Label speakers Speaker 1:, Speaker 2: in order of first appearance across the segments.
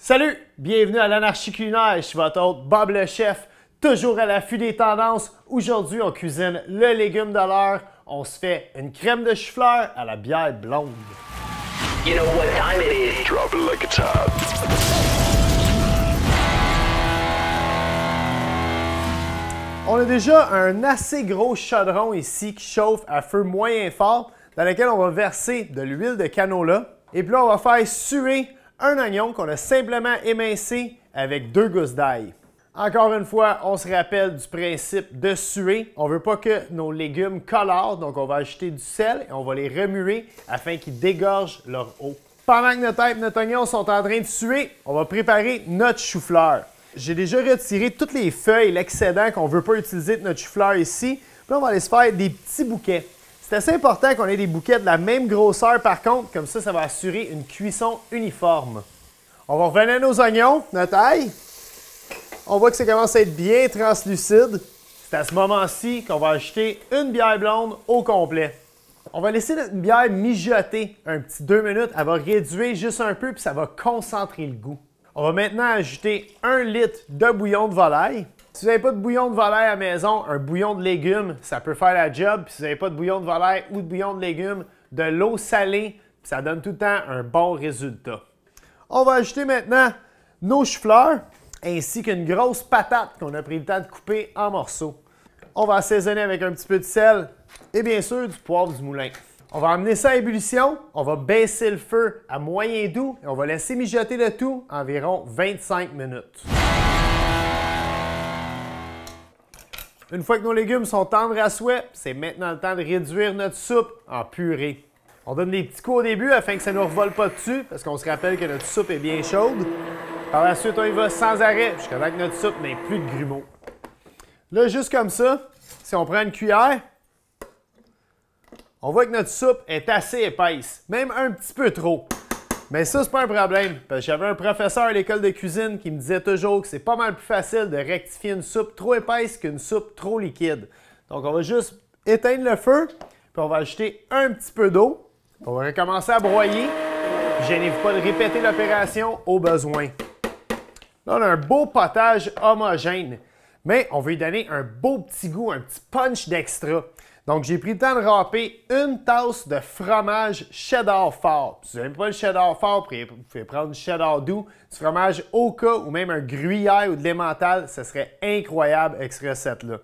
Speaker 1: Salut! Bienvenue à l'Anarchie culinaire, je suis votre hôte Bob le chef, toujours à l'affût des tendances. Aujourd'hui, on cuisine le légume de l'heure. On se fait une crème de chou-fleur à la bière blonde.
Speaker 2: You know what time it is.
Speaker 3: Drop it like it's hot.
Speaker 1: On a déjà un assez gros chaudron ici qui chauffe à feu moyen fort, dans lequel on va verser de l'huile de canola. Et puis là, on va faire suer un oignon qu'on a simplement émincé avec 2 gousses d'ail. Encore une fois, on se rappelle du principe de suer. On ne veut pas que nos légumes colorent, donc on va ajouter du sel et on va les remuer afin qu'ils dégorgent leur eau. Pendant que notre oignon sont en train de suer, on va préparer notre chou-fleur. J'ai déjà retiré toutes les feuilles, l'excédent qu'on ne veut pas utiliser de notre chou-fleur ici. Puis là, on va aller se faire des petits bouquets. C'est assez important qu'on ait des bouquets de la même grosseur par contre, comme ça va assurer une cuisson uniforme. On va revenir à nos oignons, notre ail. On voit que ça commence à être bien translucide. C'est à ce moment-ci qu'on va ajouter une bière blonde au complet. On va laisser notre bière mijoter un petit 2 minutes. Elle va réduire juste un peu puis ça va concentrer le goût. On va maintenant ajouter 1 litre de bouillon de volaille. Si vous n'avez pas de bouillon de volaille à la maison, un bouillon de légumes, ça peut faire la job. Puis si vous n'avez pas de bouillon de volaille ou de bouillon de légumes, de l'eau salée, puis ça donne tout le temps un bon résultat. On va ajouter maintenant nos choux-fleurs ainsi qu'une grosse patate qu'on a pris le temps de couper en morceaux. On va assaisonner avec un petit peu de sel et bien sûr du poivre du moulin. On va amener ça à ébullition, on va baisser le feu à moyen doux et on va laisser mijoter le tout environ 25 minutes. Une fois que nos légumes sont tendres à souhait, c'est maintenant le temps de réduire notre soupe en purée. On donne des petits coups au début afin que ça ne nous revole pas dessus parce qu'on se rappelle que notre soupe est bien chaude. Par la suite, on y va sans arrêt jusqu'à ce que notre soupe n'ait plus de grumeaux. Là, juste comme ça, si on prend une cuillère, on voit que notre soupe est assez épaisse, même un petit peu trop. Mais ça, c'est pas un problème, parce que j'avais un professeur à l'école de cuisine qui me disait toujours que c'est pas mal plus facile de rectifier une soupe trop épaisse qu'une soupe trop liquide. Donc, on va juste éteindre le feu, puis on va ajouter un petit peu d'eau. On va recommencer à broyer. Gênez-vous pas de répéter l'opération au besoin. Là, on a un beau potage homogène, mais on veut lui donner un beau petit goût, un petit punch d'extra. Donc, j'ai pris le temps de râper une tasse de fromage cheddar fort. Si vous n'aimez pas le cheddar fort, vous pouvez prendre du cheddar doux, du fromage Oka ou même un gruyère ou de l'emmental. Ce serait incroyable avec cette recette-là.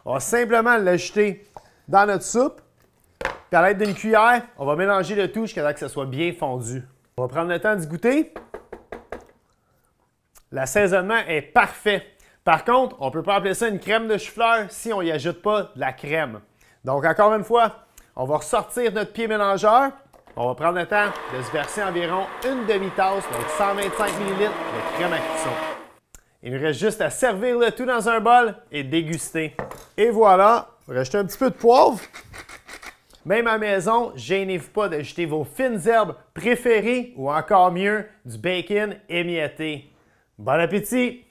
Speaker 1: On va simplement l'ajouter dans notre soupe. Puis à l'aide d'une cuillère, on va mélanger le tout jusqu'à ce que ça soit bien fondu. On va prendre le temps d'y goûter. L'assaisonnement est parfait. Par contre, on ne peut pas appeler ça une crème de chou-fleur si on n'y ajoute pas de la crème. Donc, encore une fois, on va ressortir notre pied mélangeur. On va prendre le temps de se verser environ une demi-tasse, donc 125 ml de crème à cuisson. Il nous reste juste à servir le tout dans un bol et déguster. Et voilà, on va rajouter un petit peu de poivre. Même à la maison, gênez-vous pas d'ajouter vos fines herbes préférées ou encore mieux, du bacon émietté. Bon appétit!